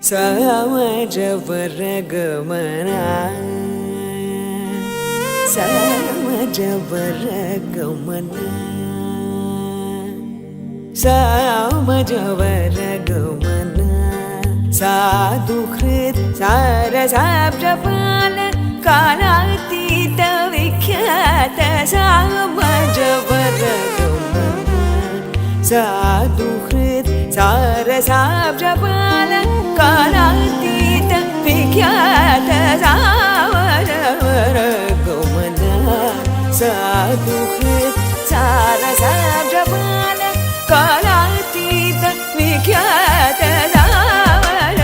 ಸಮಜವರಗಮನ ಸಮಜವರಗಮನ ಸಮಜವರಗಮನ ಸಾಧುಹೃತ್ ಸಾರಸಾಬ್ಜಪಾಲ ಕಾಲಾತೀತ ವಿಖ್ಯಾತ ಸಮಜವರಗಮನ ಸಾಧುಹೃತ್ ಸಾರಸಾಬ್ಜಪಾಲ ಕಾಲಾತೀತ ವಿಖ್ಯಾತ ಸಮಜವರಗಮನ ಸಾಧುಹೃತ್ ಸಾರಸಾಬ್ಜಪಾಲ ಕಾಲಾತೀತ ವಿಖ್ಯಾತ ಸಮಜವರಗಮನ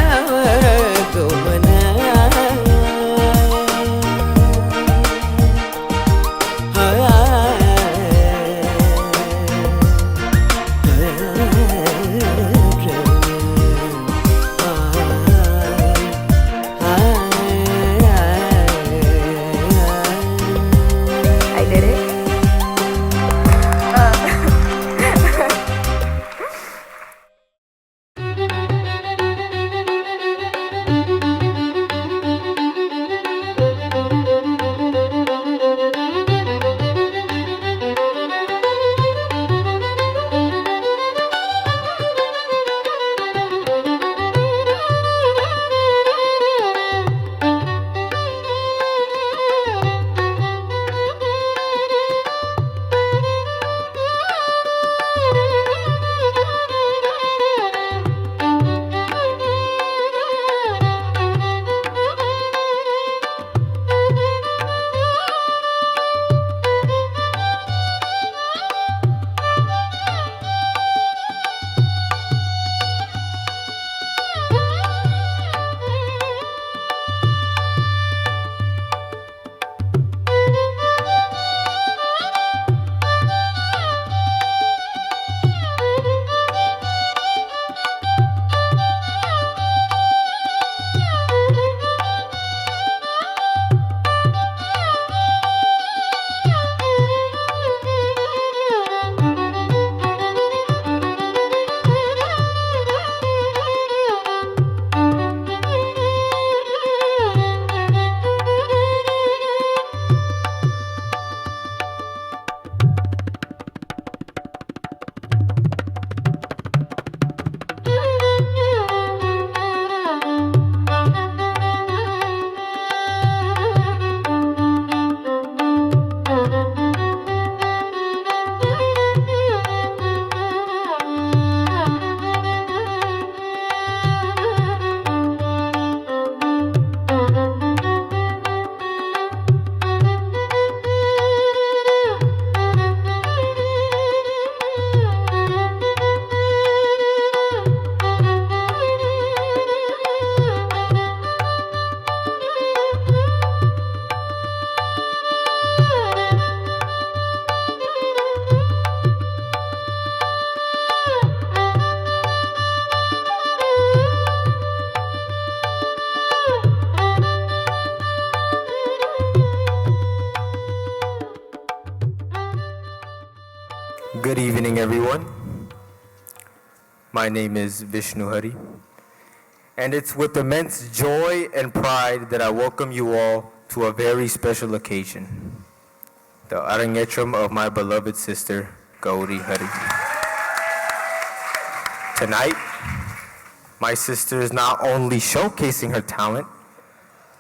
Good evening, everyone. My name is Vishnu Hari, and it's with immense joy and pride that I welcome you all to a very special occasion, the Arangetram of my beloved sister, Gauri Hari. Tonight, my sister is not only showcasing her talent,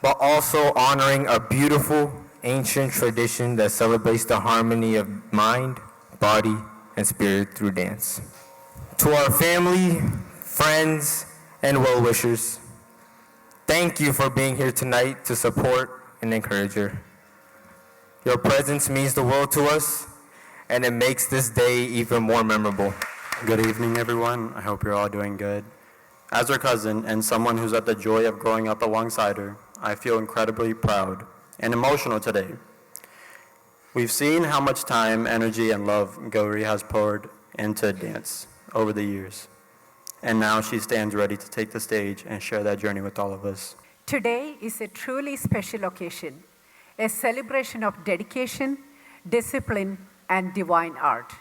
but also honoring a beautiful, ancient tradition that celebrates the harmony of mind, body, and spirit through dance. To our family, friends, and well-wishers, thank you for being here tonight to support and encourage her. Your presence means the world to us, and it makes this day even more memorable. Good evening, everyone. I hope you're all doing good. As her cousin and someone who's had the joy of growing up alongside her, I feel incredibly proud and emotional today. We've seen how much time, energy, and love Gauri has poured into dance over the years. And now she stands ready to take the stage and share that journey with all of us. Today is a truly special occasion, a celebration of dedication, discipline, and divine art.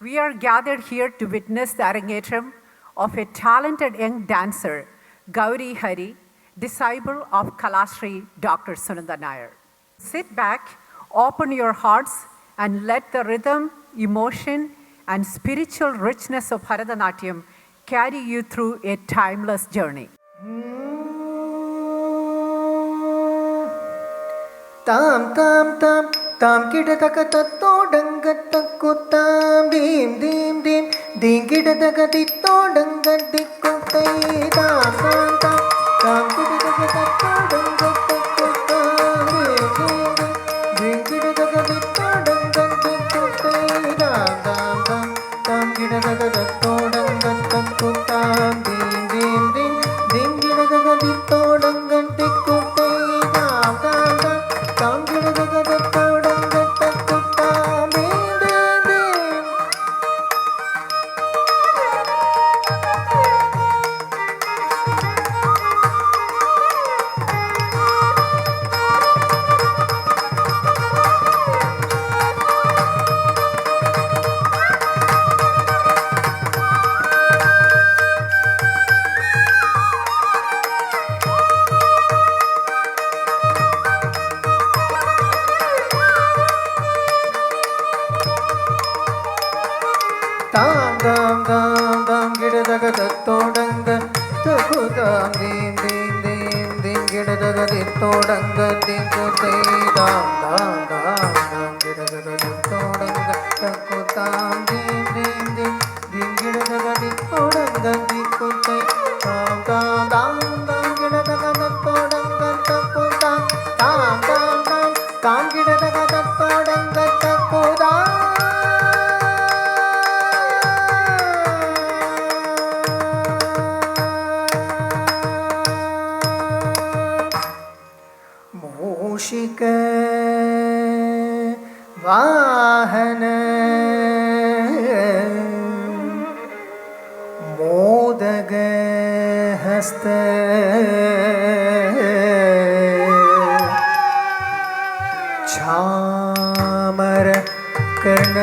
We are gathered here to witness the Arangetram of a talented young dancer Gauri Hari, disciple of Kalasri Dr. Sunanda Nair. Sit back, open your hearts, and let the rhythm, emotion, and spiritual richness of Bharatanatyam carry you through a timeless journey. Tam tam tam tam kita taka tatto danga takku tam dim dim dim dim kita taka titto danga dikku tai tam tam tam tam kita taka tatto danga takku tam dim dim dim kita taka titto danga dikku tai tam tam tam tam kita taka tatto danga takku tam dim dim dim dim kita taka titto danga dikku tai tam tam tam tam kita taka tatto danga takku tam dim dim dim. Tam tam tam tam gida daga datto danga taku tam dim dim dim dim gida daga ditto danga dikku tai tam tam tam tam gida daga ditto danga taku tam dim dim dim dim gida daga ditto danga dikku tai tam tam tam tam gida daga datto danga taku tam tam tam tam tam gida daga datto danga taku tam. मूषिक वाहन मोदक हस्त छामर कर्ण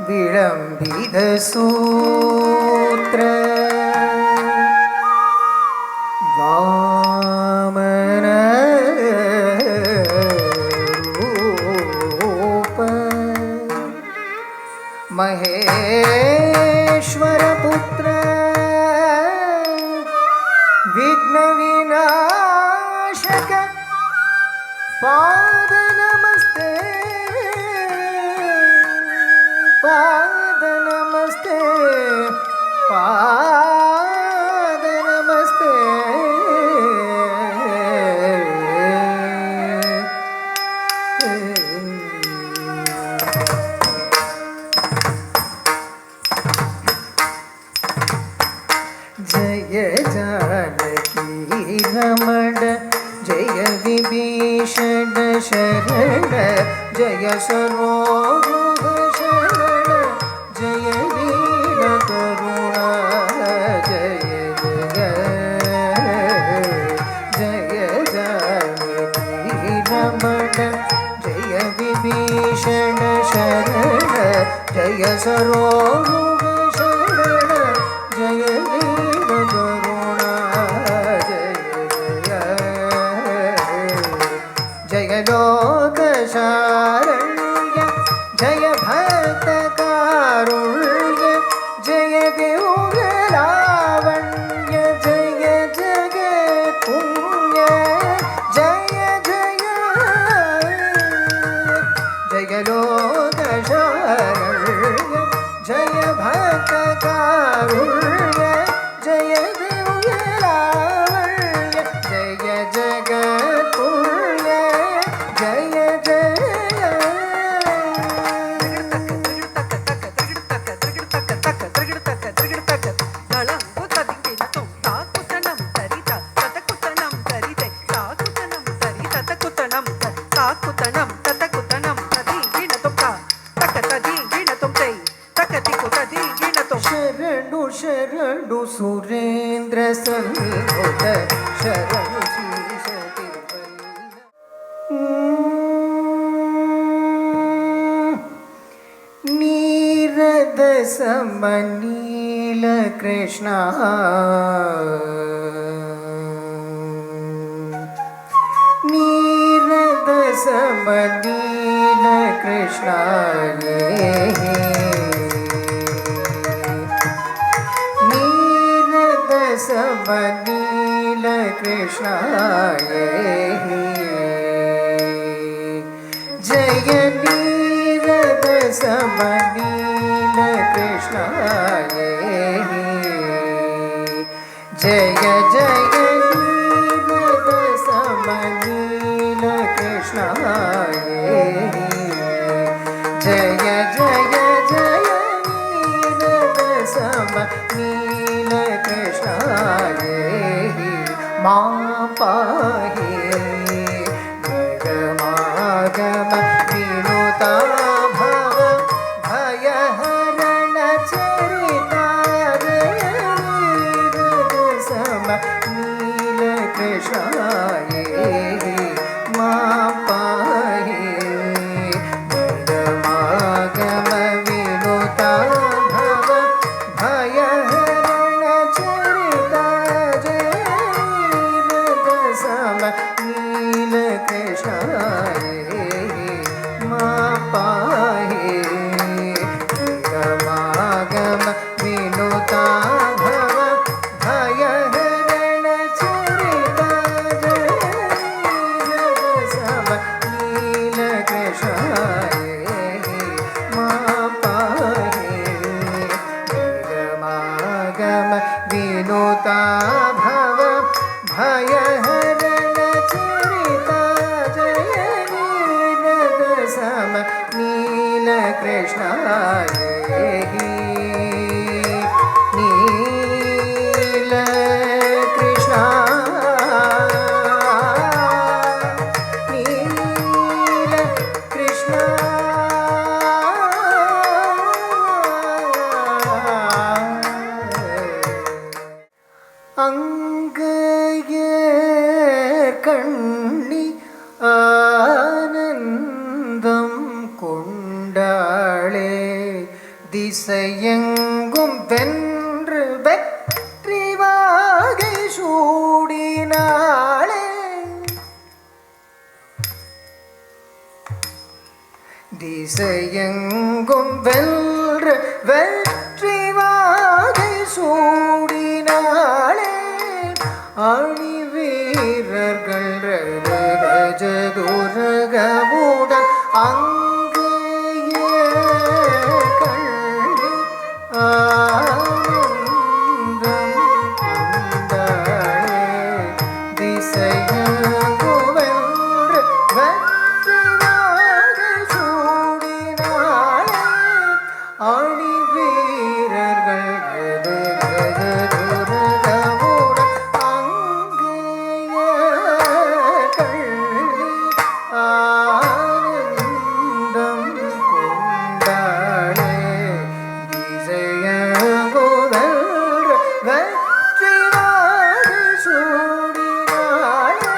विलंबित सूत्र वामन रूप महेश्वर पुत्र विघ्न विनाशक पाद नमस्ते पाद नमस्ते पाद नमस्ते जय जानकी रमण जय विभीषण शरण जय सरोरुह शरण जय वीर करुणा जय जय जानकी रमण जय विभीषण शरण जय सरोरुह शरण जय वीर करुणा जय लोक शारण्य जय भक्त कारुण्य जय देव लावण्य जय जग पुण्य जय जय जय लोक शारण्य जय भक्त कारुण्य जय देव लावण्य जय जग पुण्य जय जय शरणु शरणु सुरेंद्र संगोद शरणु शीश नीरद ಸಮನೀಲ ಕೃಷ್ಣ ನೀರದ ಸಮನೀಲ ಕೃಷ್ಣ ನೀರದ ಸಮನೀಲ ಕೃಷ್ಣ ಜಯ ನೀರದ ಸಮನೀಲ ಕೃಷ್ಣ ಜಯ ಜಯ ನೀರದ ಸಮನೀಲ ಕೃಷ್ಣ ಜಯ ಜಯ ಜಯ ನೀರದ ಸಮನೀಲ ಕೃಷ್ಣ ಮಾ ಪಾಹಿ ಗಮ ವಿನುತ ಭವ ಭಯಹರಣ ಚರಿತ ಸಮ ನೀಲ ಕೃಷ್ಣ ಮಾ ಪಾಹಿ ಗಮ ವಿನುತ ಭವ ಭಯಹರಣ ಚರಿತ ಸಮ ನೀಲ ಕೃಷ್ಣ ಮಾ ಪಾಹಿ ಗಮ ವಿನುತ ಭವ ಭಯಹರಣ ಚರಿತ ಸಮ ನೀಲ ಕೃಷ್ಣ ಮಾ ಪಾಹಿ ಗಮ ವಿನುತ ಭವ ಭಯಹರಣ ಚರಿತ ಜಯ ನೀರದ ಸಮ ನೀಲ ಕೃಷ್ಣ ನೀಲ ಕೃಷ್ಣ ನೀಲ ಕೃಷ್ಣ அங்கையர் கண்ணி ஆனந்தம் கொண்டாளே திசையெங்கும் வென்று வெற்றி வாகை சூடினாளே திசையெங்கும் வென்று வெற்றி வாகை சூடினாளே அணி வீரர்கள் கஜதுரகமுடன் அங்கேய கண்ணி ஆனந்தம் கொண்டாளே திசையெங்கும் வென்று வெற்றி வாகை சூடினாளே அணி வீரர்கள் கஜதுரகமுடன் அங்கேய கண்ணி ஆனந்தம் கொண்டாளே திசையெங்கும் வெற்றி வாகை சூடினாளே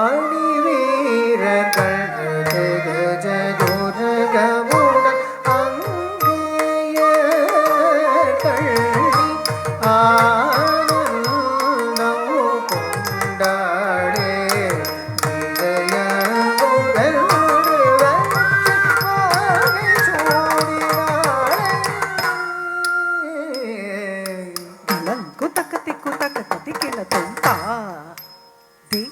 அணி வீரர்கள் கஜதுரகமுடன் அங்கேய கண்ணி ஆனந்தம் கொண்டாடே திசையெங்கும் வெற்றி வாகை சூடினாளே குத்தக்கத்தி குத்தக்கத்தி கிளத்தும் தா தி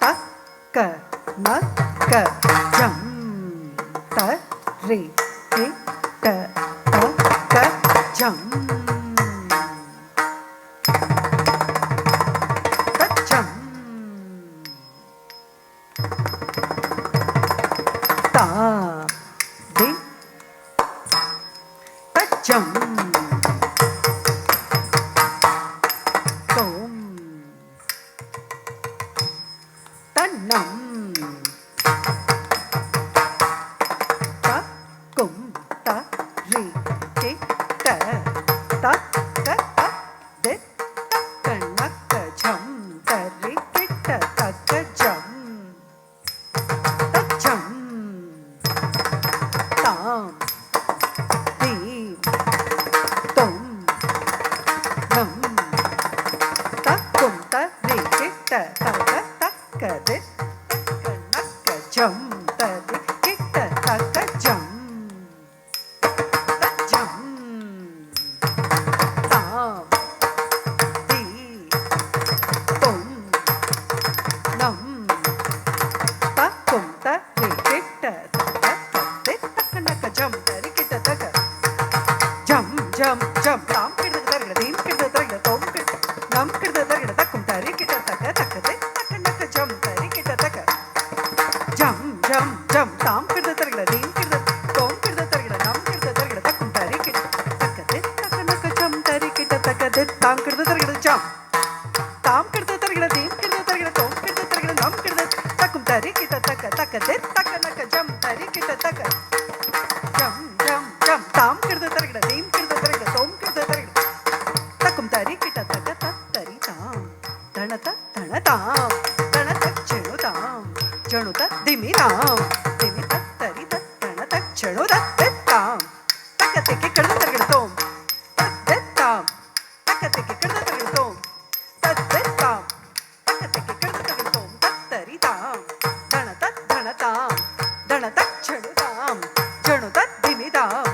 தக்க நக்க ஜம் த ரே தி ட த க ஜம் த ஜம் தா தி த ஜம் தோம் தன்னம் த கும் த ரே கே ட jam tam kida targida dim kida targida tom kida nam kida targida takum tari kida taka taka de taka naka jam tari kida taka jam jam jam tam kida targida dim kida tom kida targida nam kida targida takum tari kida taka de taka naka jam tari kida taka de tam kida targida jam tam kida targida dim kida targida tom kida targida nam kida takum tari kida taka taka de taka naka jam tari kida taka jam jam jam tam kirda tarigda dim kirda tarigda tom kirda tarigda takum tari kita taka tari tam dhanata dhanatam dhanata chenutam januta dimiram dimita tari dhanata chenuta tam takate ke kirda tarigda tom tam takate ke kirda tarigda tom tam takate ke kirda tarigda tom tari tam dhanata dhanatam dhanata chenutam januta dimidam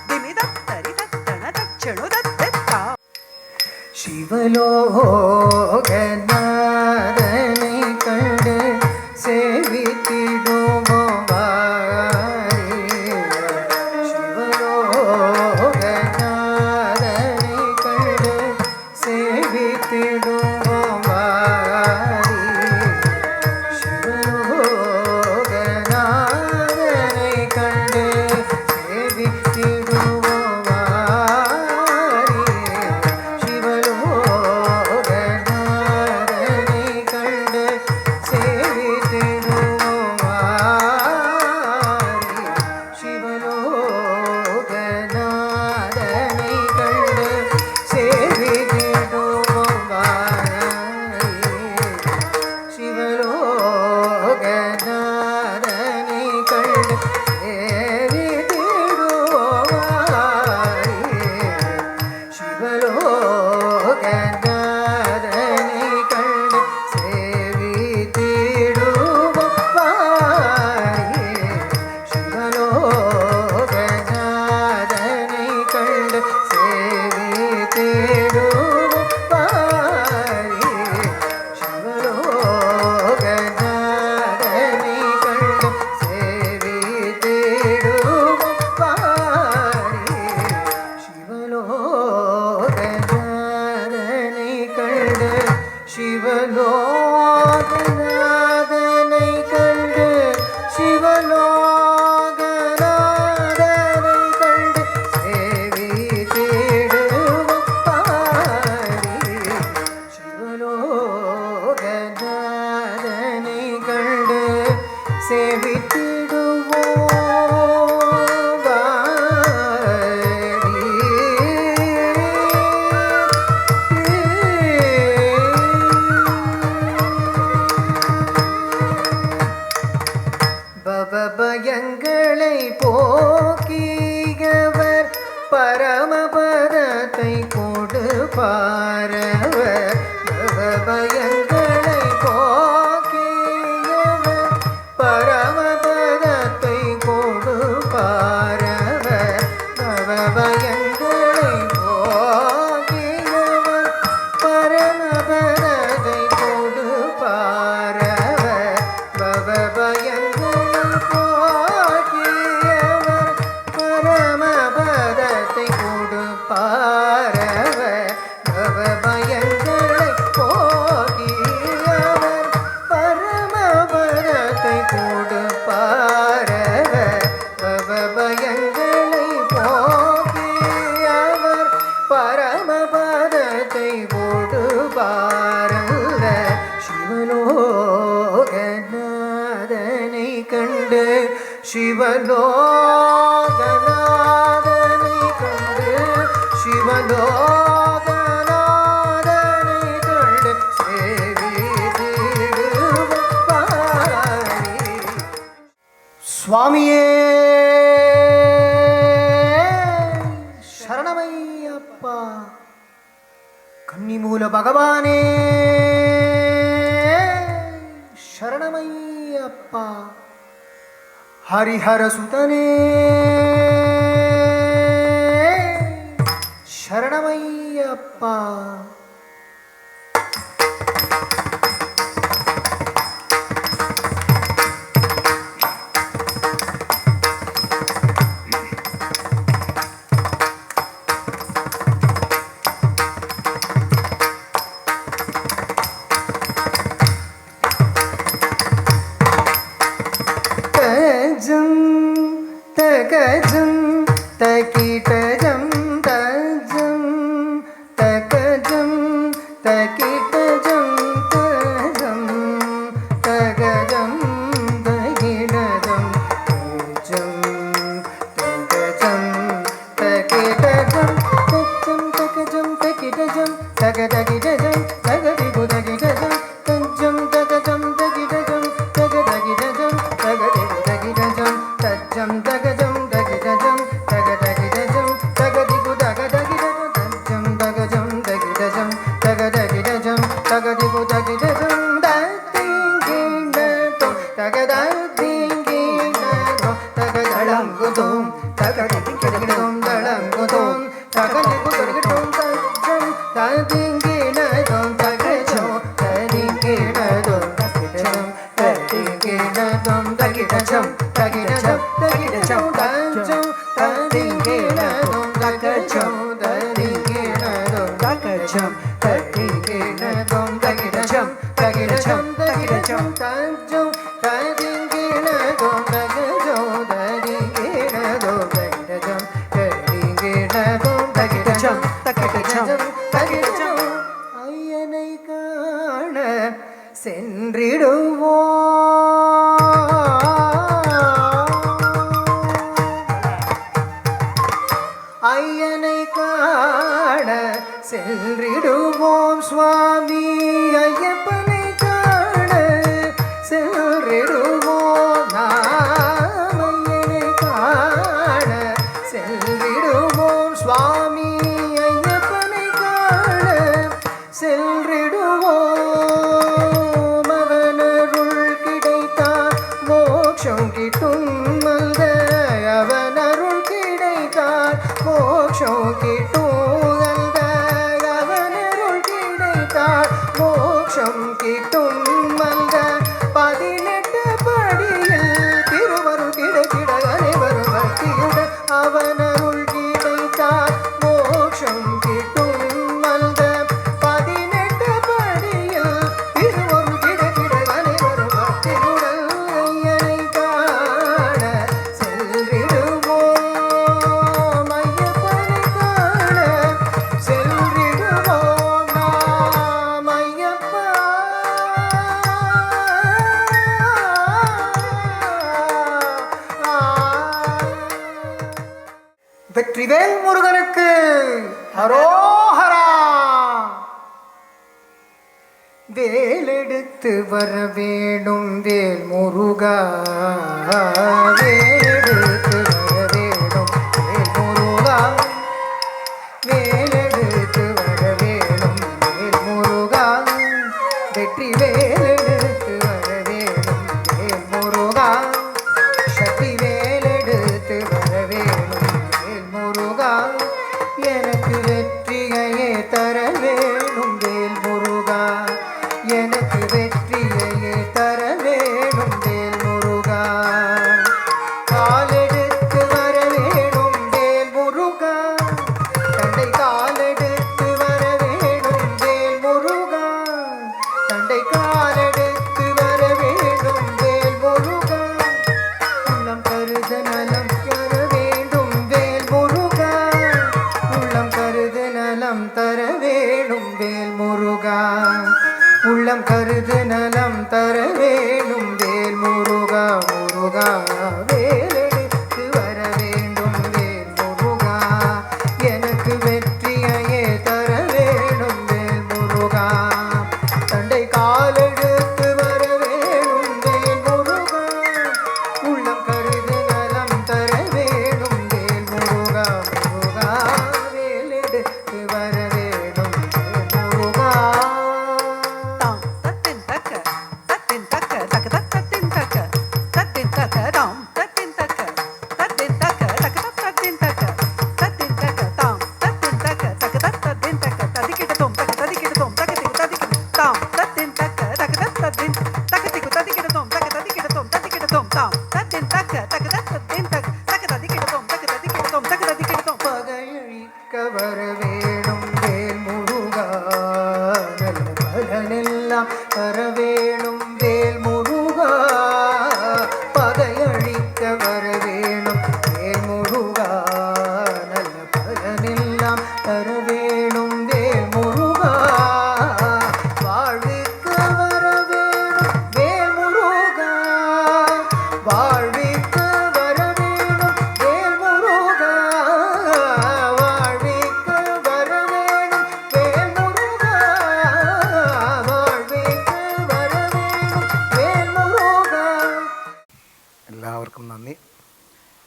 dimidam tari dhanata chenuta tam ಶಿವಲೋಕನಾದನೆ ಕಂಡು ಸೇವಿತಿಡುವವಾರಿ ಶಿವಲೋಕನಾದನೆ ಕಂಡು ಸೇವಿತಿಡುವವಾರಿ ಶಿವಲೋಕನಾದನೆ ಕಂಡು ಸೇವಿತಿಡುವವಾರಿ ಶಿವಲೋಕನಾದನೆ ಕಂಡು ಸೇವಿತಿಡುವವಾರಿ ಶಿವಲೋಕನಾದನೆ ಕಂಡು ಸೇವಿತಿಡುವವಾರಿ ಶಿವಲೋಕನಾದನೆ ಕಂಡು ಸೇವಿತಿಡುವವಾರಿ ಶಿವಲೋಕನಾದನೆ ಕಂಡು ಸೇವಿತಿಡುವವಾರಿ ಶಿವಲೋಕನಾದನೆ ಕಂಡು ಸೇವಿತಿಡುವವಾರಿ ಶಿವಲೋಕನಾದನೆ ಕಂಡು ಸೇವಿತಿಡುವವಾರಿ ಶಿವಲೋಕನಾದನೆ ಕಂಡು ಶಿವಲೋಕನಾದನೆ ಕಂಡು ಶಿವಲೋಕನಾದನೆ ಕಂಡು ಸೇವಿತಿಡುವವಾರಿ ಶಿವಲೋಕನಾದನೆ ಕಂಡು பவபயங்களை போக்கியவர் பரமபதத்தை கொடுப்பாரவர் பவபயங்களை போக்கியவர் பரமபதத்தை கொடுப்பாரவர் பவபயங்களை போக்கியவர் பரமபதத்தை கொடுப்பாரவர் பவபயங்களை போக்கியவர் பரமபதத்தை கொடுப்பாரவர் பவபயங்களை போக்கியவர் பரமபதத்தை கொடுப்பாரவர் பவபயங்களை போக்கியவர் பரமபதத்தை கொடுப்பாரல்ல சிவலோகநாதனை கண்டு சிவலோகநாதனை கண்டு சிவலோகநாதனை கண்டு சேவித்திடுவாரி சுவாமியே ಶರಣಮಯ್ಯಪ್ಪ ಕನ್ನಿಮೂಲ ಭಗವಾನೇ ಶರಣಮಯ್ಯಪ್ಪ ಹರಿಹರ ಸುತನೇ ಶರಣಮಯ್ಯಪ್ಪ taka jam தகிடதோம் தகிடஜம் தகிடஜம் தகிடஜம் தஜம் ததிங்கிடதோம் தகஜம் ததிங்கிடதோம் தகிடஜம் ததிங்கிடதோம் தகிடஜம் தகிடஜம் தகிடஜம் ஐயனை காண ஐயனை காண சென்றிடுவோம் சுவாமி ஐயப்பனை காண சென்றிடுவோம் நாம் ஐயனை காண சென்றிடுவோம் சுவாமி ஐயப்பனை காண சென்றிடுவோம் அவனருள் கிடைத்தால் மோட்சம் கிட்டும் மல்த அவனருள் கிடைத்தால் மோட்சம் கிட்டும் அந்த அவனருள் கிடைத்தால் மோட்சம் கிட்டும் அந்த 18 படியில் திருவருள் கிடைத்திட அனைவரும் பக்தியுடன் அவனருள் கிடைத்தால் மோட்சம் கிட்டும் அந்த 18 படியில் திருவருள் கிடைத்திட அனைவரும் பக்தியுடன் ஐயனை காண செல்றிடுவோம் ஐயப்பனை காண செல்றிடுவோம் நாம் ஐயப்பா வெற்றிவேல் முருகனுக்கு ஹரோஹரா வேலெடுத்து வர வேணும் வேல் முருகா வேலெடுத்து வர வேணும் வேல் முருகா வேலெடுத்து வர வேணும் வேல் முருகா வெற்றி வேலெடுத்து வர வேணும் வேல் முருகா சக்தி வேலெடுத்து வர வேணும் வேல் முருகா எனக்கு வெற்றியையே தர வேணும் வேல் முருகா எனக்கு வெற்றியையே தர வேணும் வேல் முருகா காலெடுத்து வர வேணும் வேல் முருகா தண்டை காலெடுத்து வர வேணும் வேல் முருகா தண்டை காலெடுத்து வர வேணும் வேல் முருகா உள்ளம் கருத நலம் தர வேண்டும் வேல் முருகா உள்ளம் கருது நலம் தர வேணும் வேல் முருகா உள்ளம் கருது நலம் தர வேணும் வேல் முருகா முருகா வேலெடுத்து வர வேண்டும் வேல் முருகா எனக்கு வெற்றியையே தர வேணும் வேல் முருகா தண்டை காலெடுத்து வர வேணும் வேல் முருகா உள்ளம் கருது நலம் தர வேணும் வேல் முருகா முருகா வேலெடுத்து வர வேணும் வேல் முருகா tam tatin taka tatin taka taka tatin taka tatin taka tam tatin taka tatin taka taka tatin taka tatin taka tam tatin taka taka tatin taka tadikita tom taka tadikita tom taka tadikita tam tatin taka taka tatin taka tadikita tom taka tadikita tom tadikita tom tam tatin taka taka tatin taka taka tadikita tom taka tadikita tom taka tadikita tom பகையழிக்க வர வேணும் வேல் முருகா நல்ல பலனெல்லாம் தர வேணும் வேல் முருகா பகையழிக்க வர வேணும் வேல் முருகா நல்ல பலனெல்லாம் தர வேணும் வேல் முருகா வாழ்விற்கு வர வேணும் வேல் முருகா வாழ்விற்கு வர வேணும் வேல் முருகா வாழ்விற்கு வர வேணும் வேல் முருகா வாழ்விற்கு வர வேணும் வேல் முருகா എല്ലാവർക്കും നന്ദി.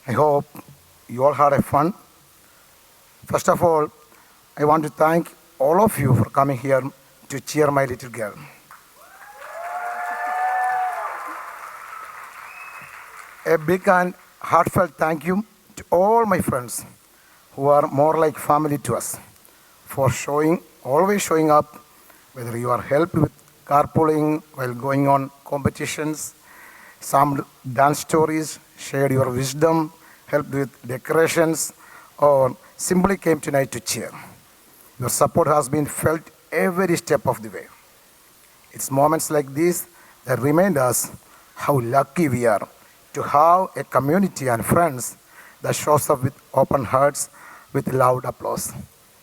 I hope you all had a fun. First of all, I want to thank all of you for coming here to cheer my little girl. A big and heartfelt thank you to all my friends who are more like family to us for always showing up, whether you are helped with carpooling while going on competitions, some dance stories, shared your wisdom, helped with decorations, or simply came tonight to cheer. Your support has been felt every step of the way. It's moments like these that remind us how lucky we are to have a community and friends that shows up with open hearts, with loud applause.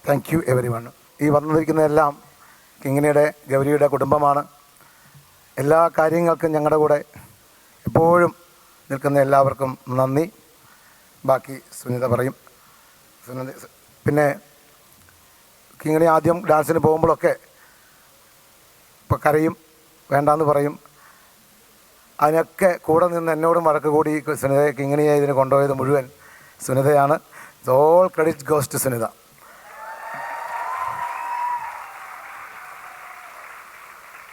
Thank you everyone. ഈ വന്നിരിക്കുന്നതെല്ലാം കിങ്ങിണിയുടെ ഗൗരിയുടെ കുടുംബമാണ്. എല്ലാ കാര്യങ്ങൾക്കും ഞങ്ങളുടെ കൂടെ എപ്പോഴും നിൽക്കുന്ന എല്ലാവർക്കും നന്ദി. ബാക്കി സുനിത പറയും. പിന്നെ കിങ്ങിണി ആദ്യം ഡാൻസിന് പോകുമ്പോഴൊക്കെ ഇപ്പോൾ കരയും, വേണ്ടാന്ന് പറയും. അതിനൊക്കെ കൂടെ നിന്ന് എന്നോടും വഴക്ക് കൂടി സുനിതയെ കിങ്ങിണിയെ ഇതിന് കൊണ്ടുപോയത് മുഴുവൻ സുനിതയാണ്. All credit goes to Sunita.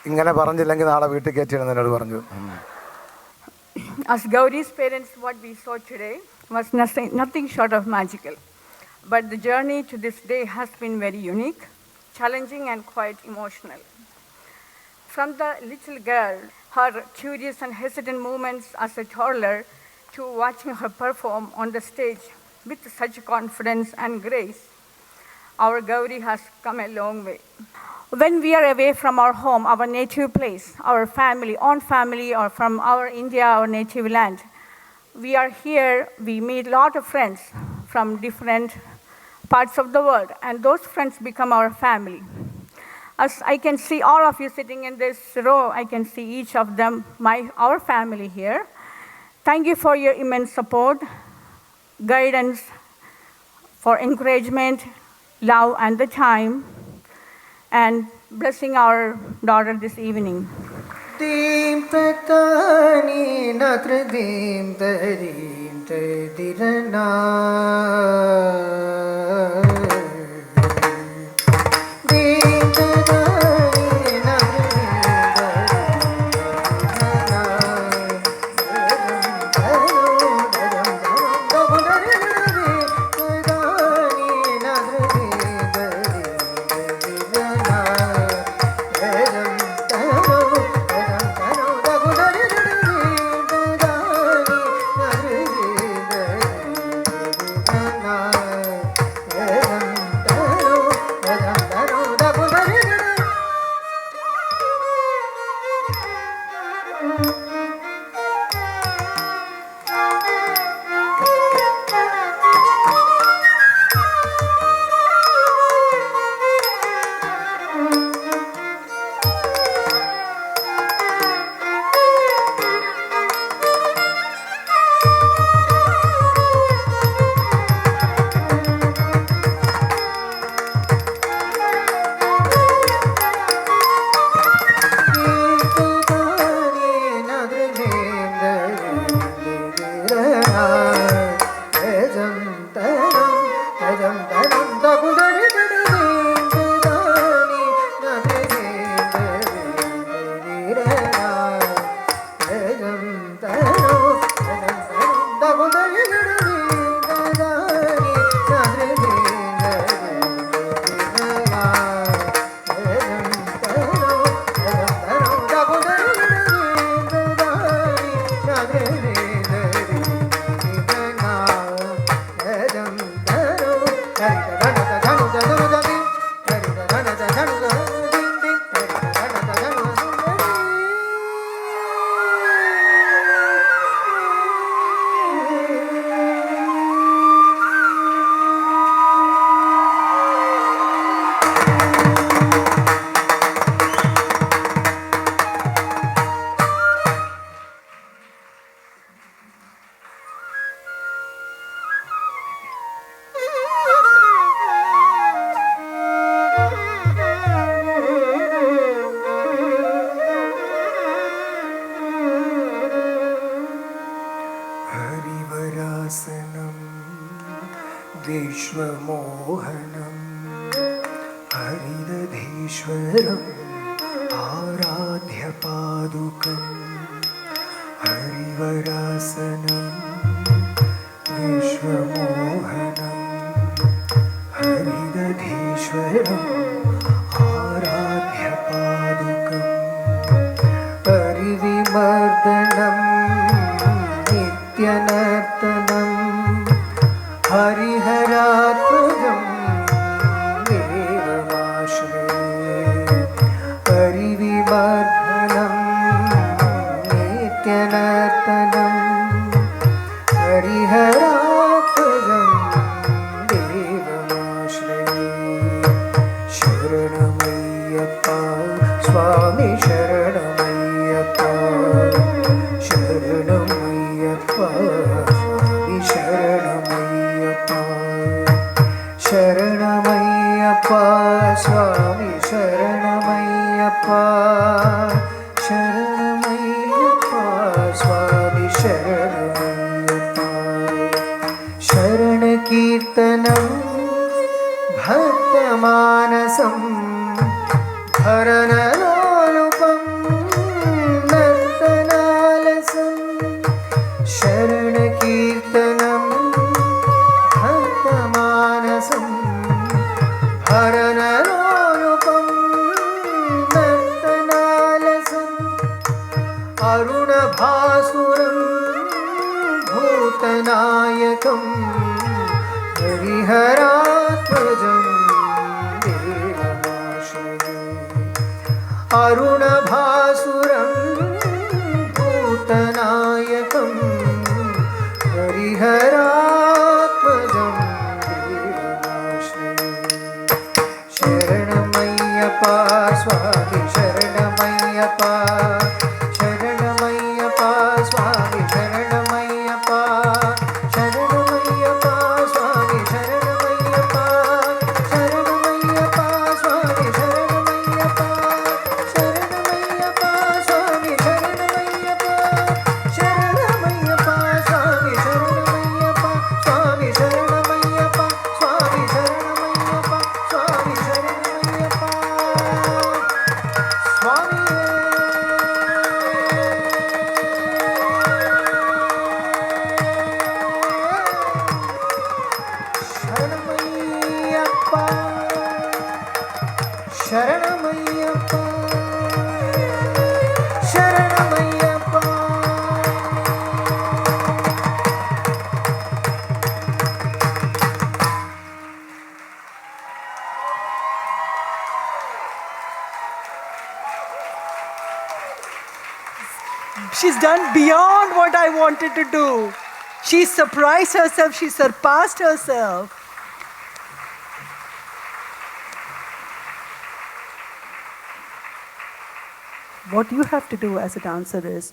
ഇങ്ങനെ പറഞ്ഞില്ലെങ്കിൽ നാളെ വീട്ടിൽ കയറ്റിയിടുന്ന എന്നോട് പറഞ്ഞു. As Gauri's parents, what we saw today was nothing short of magical. But the journey to this day has been very unique, challenging and quite emotional. From the little girl, her curious and hesitant movements as a toddler, to watching her perform on the stage with such confidence and grace, our Gauri has come a long way. When we are away from our home, our native place, our family, own family, or from our India, our native land, we are here, we meet a lot of friends from different parts of the world, and those friends become our family. As I can see all of you sitting in this row, I can see each of them, our family here. Thank you for your immense support, guidance, for encouragement, love, and the time, and blessing our daughter this evening. Deem tatani natr deem tarim tadirana. विश्वमोहनं हरिदधीश्वरम् आराध्यपादुकं Harivarasanam विश्वमोहनं हरिदधीश्वरम् आराध्यपादुकं परिविमर्दनं नित्यनर्तनं हरिहरात्मजं देवम् शरणमय्यप्पा स्वामी शरणमय्यप्पा शरणमय्यप्पा स्वामी शरणमय्यप्पा शरणमय्यप्पा स्वामी शरणमय्यप्पा शरणमय्यप्पा स्वामी शरणमय्यप्पा शरणकीर्तनं भक्तमानसं हरणलोलुपं नर्तनालसं शरणकीर्तनं भक्तमानसं हरणलोलुपं नर्तनालसम् अरुणभासुरं भूतनायकं हरिहरात्मजं देवमाश्रये अरुणभासुरं भूतनायकं हरिहरात्मजं देवमाश्रये शरणमय्यप्पा स्वामी शरणमय्यप्पा शरणमय्यप्पा स्वामी शरणमय्यप्पा शरणमय्यप्पा स्वामी शरणमय्यप्पा शरणमय्यप्पा स्वामी शरणमय्यप्पा शरणमय्यप्पा स्वामी शरणमय्यप्पा शरणमय्यप्पा स्वामी शरणमय्यप्पा स्वामी शरणमय्यप्पा स्वामी शरणमय्यप्पा स्वामी शरणमय्यप्पा स्वामी शरणमय्यप्पा शरणमय्यप्पा शरणमय्यप्पा She's done beyond what I wanted to do. She surprised herself, she surpassed herself. What you have to do as a dancer is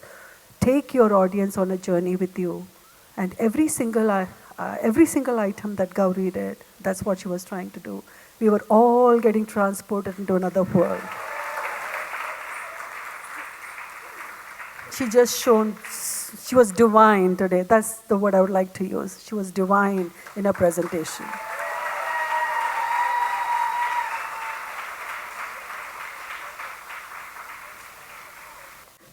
take your audience on a journey with you, and every single item that Gauri did, that's what she was trying to do. We were all getting transported into another world. She just shown, she was divine today. That's the word I would like to use. She was divine in her presentation.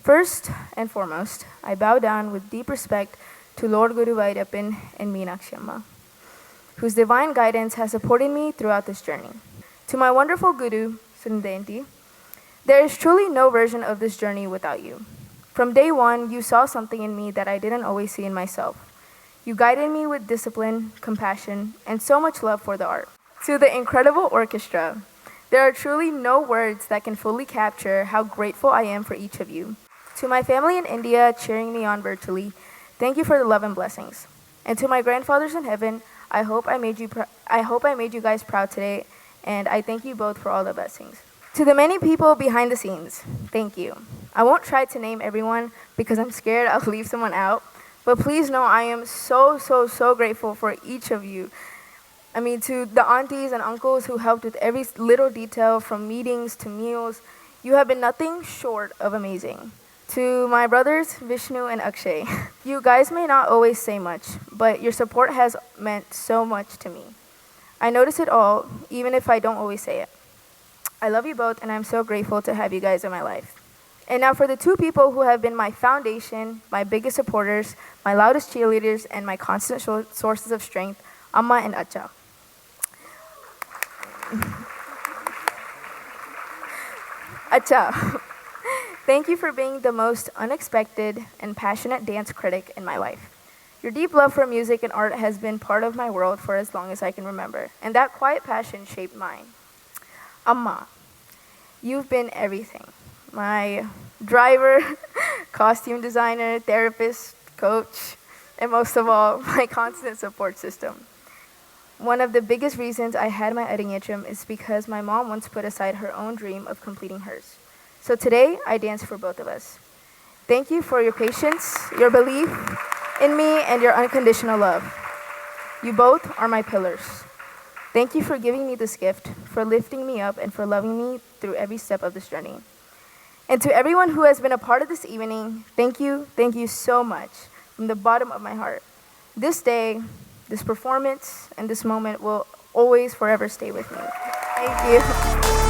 First and foremost, I bow down with deep respect to Lord Guru Vairappan and Meenakshi Amma, whose divine guidance has supported me throughout this journey. To my wonderful Guru, Sundayanti, there is truly no version of this journey without you. From day one, you saw something in me that I didn't always see in myself. You guided me with discipline, compassion, and so much love for the art. To the incredible orchestra, there are truly no words that can fully capture how grateful I am for each of you. To my family in India cheering me on virtually, thank you for the love and blessings. And to my grandfathers in heaven, I hope I made you guys proud today, and I thank you both for all the blessings. To the many people behind the scenes, thank you. I won't try to name everyone because I'm scared I'll leave someone out, but please know I am so grateful for each of you. I mean, to the aunties and uncles who helped with every little detail from meetings to meals, you have been nothing short of amazing. To my brothers, Vishnu and Akshay, you guys may not always say much, but your support has meant so much to me. I notice it all, even if I don't always say it. I love you both, and I'm so grateful to have you guys in my life. And now for the two people who have been my foundation, my biggest supporters, my loudest cheerleaders, and my constant sources of strength, Amma and Acha. Acha, thank you for being the most unexpected and passionate dance critic in my life. Your deep love for music and art has been part of my world for as long as I can remember, and that quiet passion shaped mine. Amma, you've been everything. My driver, costume designer, therapist, coach, and most of all, my constant support system. one of the biggest reasons I had my Arangetram is because my mom once put aside her own dream of completing hers. So today, I dance for both of us. Thank you for your patience, your belief in me, and your unconditional love. You both are my pillars. Thank you for giving me this gift, for lifting me up, and for loving me through every step of this journey. And to everyone who has been a part of this evening, thank you so much from the bottom of my heart. This day, this performance, and this moment will always forever stay with me. Thank you.